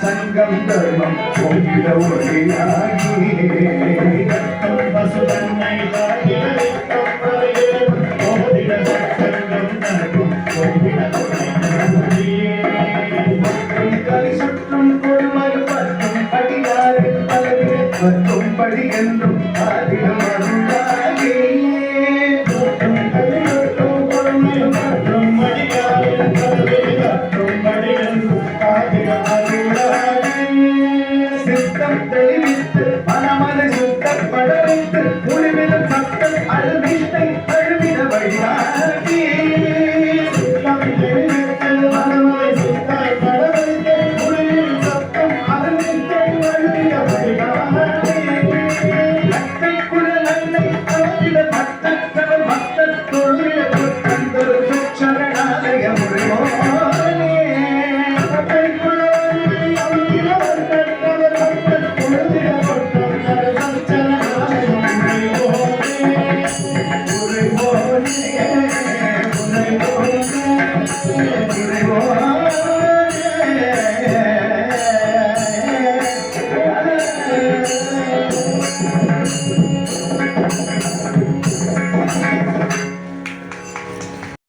சங்கம் தர்மம் பொங்கிட ஒளியாகி பசுதன்னை கலி சுற்றும் கொடுமறு பற்றும் படியாறு பலவிட பற்றும் படி என்றும் ஆதிடம் அருளாகி தெளிவித்து மனமனை சுத்தப்பட வைத்து முடிவிலும் சத்தம் அழுவித்தை அழுவிட வழியாகி தெளிவித்து மனமனை சுத்தப்பட வைத்து முடிவிலும் சத்தம் அழுவித்தை அழுவிட வழியாகி அத்தை குழல் அன்னை அவரிட பக்தர் பக்தர் தொழில தொற்றந்தொரு சுச்சரணாலய முறையோனே அத்தை குழல் அன்னை அவரிட பக்தர்